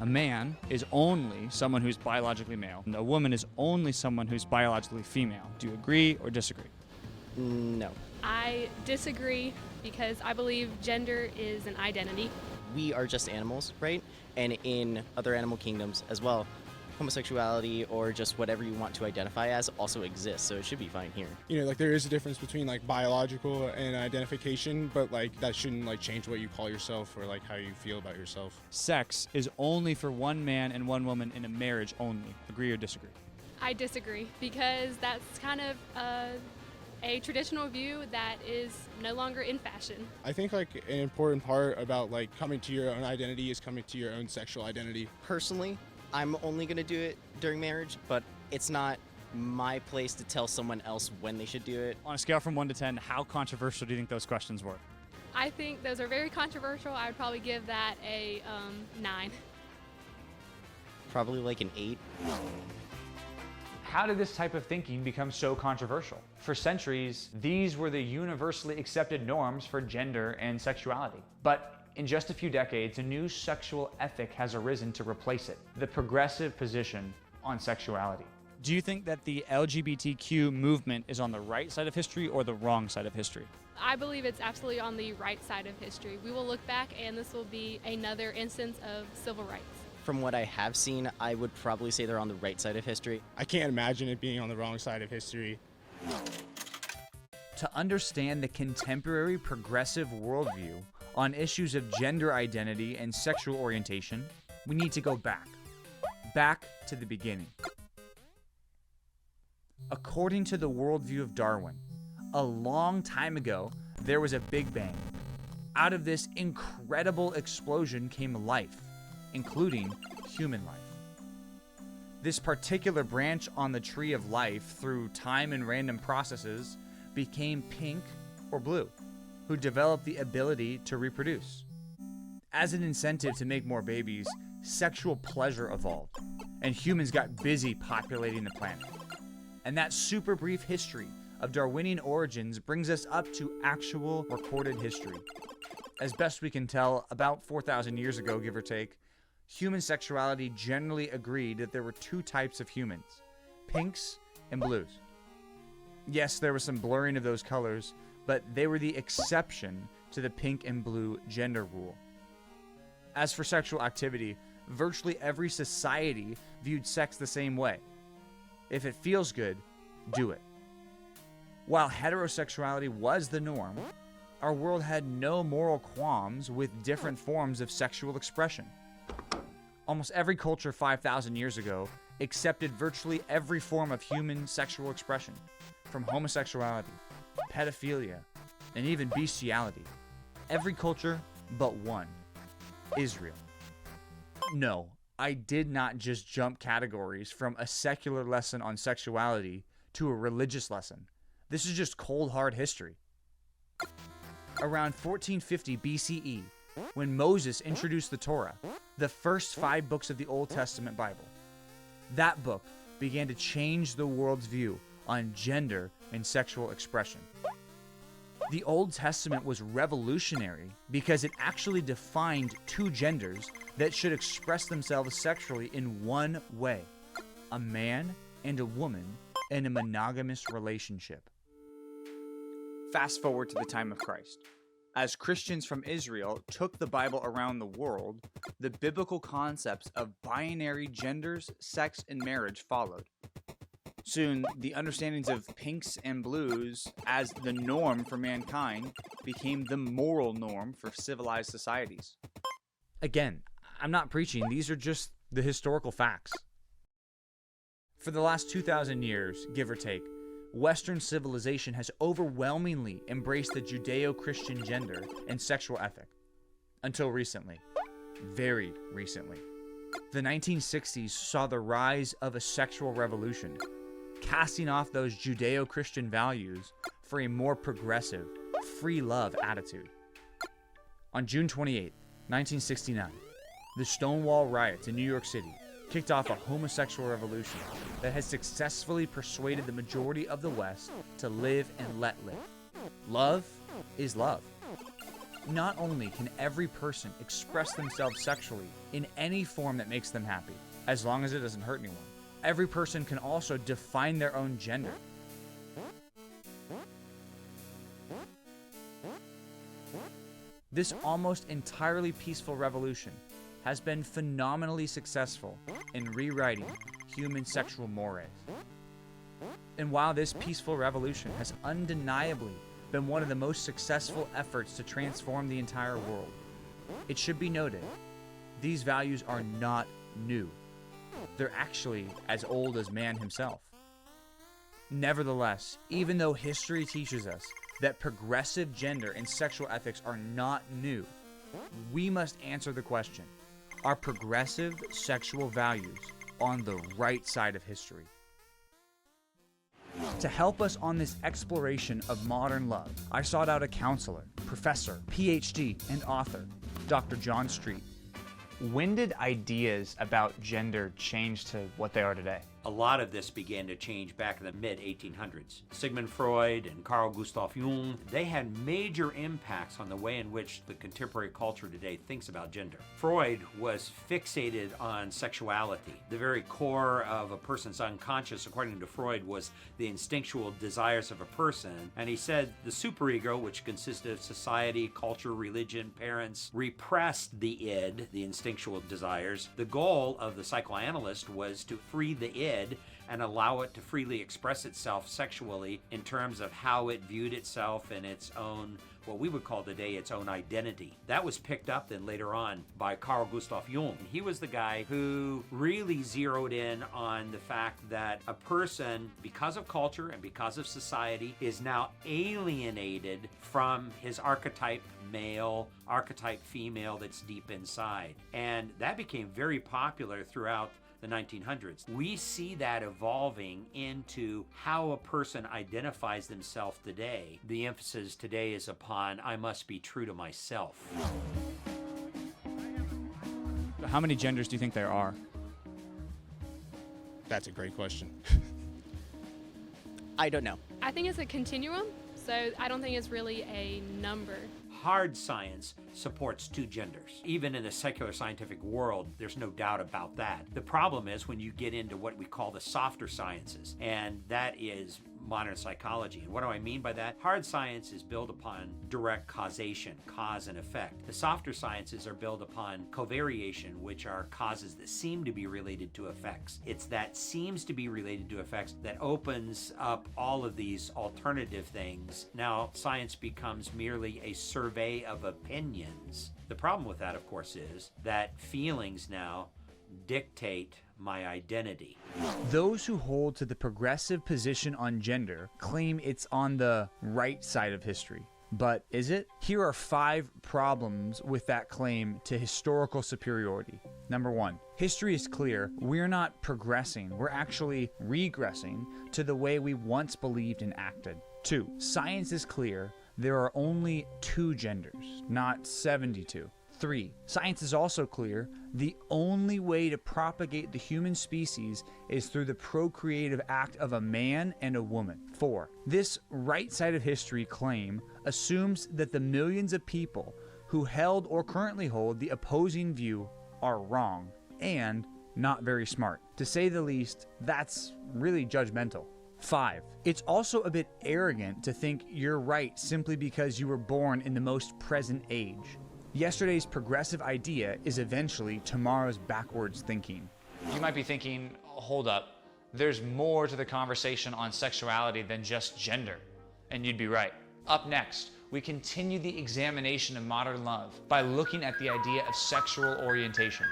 A man is only someone who's biologically male, and a woman is only someone who's biologically female. Do you agree or disagree? No. I disagree because I believe gender is an identity. We are just animals, right? And in other animal kingdoms as well, homosexuality or just whatever you want to identify as also exists, so it should be fine here. You know, like there is a difference between like biological and identification, but like that shouldn't like change what you call yourself or like how you feel about yourself. Sex is only for one man and one woman in a marriage only. Agree or disagree? I disagree because that's kind of a traditional view that is no longer in fashion. I think like an important part about like coming to your own identity is coming to your own sexual identity. Personally, I'm only going to do it during marriage, but it's not my place to tell someone else when they should do it. On a scale from 1 to 10, how controversial do you think those questions were? I think those are very controversial. I would probably give that a 9. Probably like an 8. How did this type of thinking become so controversial? For centuries, these were the universally accepted norms for gender and sexuality. But in just a few decades, a new sexual ethic has arisen to replace it: the progressive position on sexuality. Do you think that the LGBTQ movement is on the right side of history or the wrong side of history? I believe it's absolutely on the right side of history. We will look back and this will be another instance of civil rights. From what I have seen, I would probably say they're on the right side of history. I can't imagine it being on the wrong side of history. To understand the contemporary progressive worldview on issues of gender identity and sexual orientation, we need to go back to the beginning. According to the worldview of Darwin, a long time ago, there was a Big Bang. Out of this incredible explosion came life, including human life. This particular branch on the tree of life, through time and random processes, became pink or blue, who developed the ability to reproduce. As an incentive to make more babies, sexual pleasure evolved, and humans got busy populating the planet. And that super brief history of Darwinian origins brings us up to actual recorded history. As best we can tell, about 4,000 years ago, give or take, human sexuality generally agreed that there were two types of humans: pinks and blues. Yes, there was some blurring of those colors, but they were the exception to the pink and blue gender rule. As for sexual activity, virtually every society viewed sex the same way. If it feels good, do it. While heterosexuality was the norm, our world had no moral qualms with different forms of sexual expression. Almost every culture 5,000 years ago accepted virtually every form of human sexual expression, from homosexuality, pedophilia, and even bestiality. Every culture but one: Israel. No, I did not just jump categories from a secular lesson on sexuality to a religious lesson. This is just cold, hard history. Around 1450 BCE, when Moses introduced the Torah, the first 5 books of the Old Testament Bible, that book began to change the world's view on gender and sexual expression. The Old Testament was revolutionary because it actually defined 2 genders that should express themselves sexually in one way: a man and a woman in a monogamous relationship. Fast forward to the time of Christ. As Christians from Israel took the Bible around the world, the biblical concepts of binary genders, sex, and marriage followed. Soon, the understandings of pinks and blues as the norm for mankind became the moral norm for civilized societies. Again, I'm not preaching, these are just the historical facts. For the last 2,000 years, give or take, Western civilization has overwhelmingly embraced the Judeo-Christian gender and sexual ethic. Until recently. Very recently. The 1960s saw the rise of a sexual revolution, casting off those Judeo-Christian values for a more progressive, free love attitude. On June 28, 1969, the Stonewall riots in New York City kicked off a homosexual revolution that has successfully persuaded the majority of the West to live and let live. Love is love. Not only can every person express themselves sexually in any form that makes them happy, as long as it doesn't hurt anyone, every person can also define their own gender. This almost entirely peaceful revolution has been phenomenally successful in rewriting human sexual mores. And while this peaceful revolution has undeniably been one of the most successful efforts to transform the entire world, it should be noted, these values are not new. They're actually as old as man himself. Nevertheless, even though history teaches us that progressive gender and sexual ethics are not new, we must answer the question, are progressive sexual values on the right side of history? To help us on this exploration of modern love, I sought out a counselor, professor, PhD, and author, Dr. John Street. When did ideas about gender change to what they are today? A lot of this began to change back in the mid-1800s. Sigmund Freud and Carl Gustav Jung, they had major impacts on the way in which the contemporary culture today thinks about gender. Freud was fixated on sexuality. The very core of a person's unconscious, according to Freud, was the instinctual desires of a person. And he said the superego, which consisted of society, culture, religion, parents, repressed the id, the instinctual desires. The goal of the psychoanalyst was to free the id and allow it to freely express itself sexually in terms of how it viewed itself and its own, what we would call today, its own identity. That was picked up then later on by Carl Gustav Jung. He was the guy who really zeroed in on the fact that a person, because of culture and because of society, is now alienated from his archetype male, archetype female that's deep inside. And that became very popular throughout the 1900s. We see that evolving into how a person identifies themselves today. The emphasis today is upon, I must be true to myself. How many genders do you think there are? That's a great question. I don't know. I think it's a continuum, so I don't think it's really a number. Hard science supports two genders. Even in the secular scientific world, there's no doubt about that. The problem is when you get into what we call the softer sciences, and that is modern psychology. And what do I mean by that? Hard science is built upon direct causation, cause and effect. The softer sciences are built upon covariation, which are causes that seem to be related to effects. It's that seems to be related to effects that opens up all of these alternative things. Now, science becomes merely a survey of opinions. The problem with that, of course, is that feelings now dictate my identity. Those who hold to the progressive position on gender claim it's on the right side of history. But is it? Here are 5 problems with that claim to historical superiority. Number 1, history is clear. We're not progressing. We're actually regressing to the way we once believed and acted. 2, science is clear. There are only 2 genders, not 72. 3, science is also clear. The only way to propagate the human species is through the procreative act of a man and a woman. 4, this right side of history claim assumes that the millions of people who held or currently hold the opposing view are wrong and not very smart. To say the least, that's really judgmental. 5, it's also a bit arrogant to think you're right simply because you were born in the most present age. Yesterday's progressive idea is eventually tomorrow's backwards thinking. You might be thinking, hold up, there's more to the conversation on sexuality than just gender. And you'd be right. Up next, we continue the examination of modern love by looking at the idea of sexual orientation.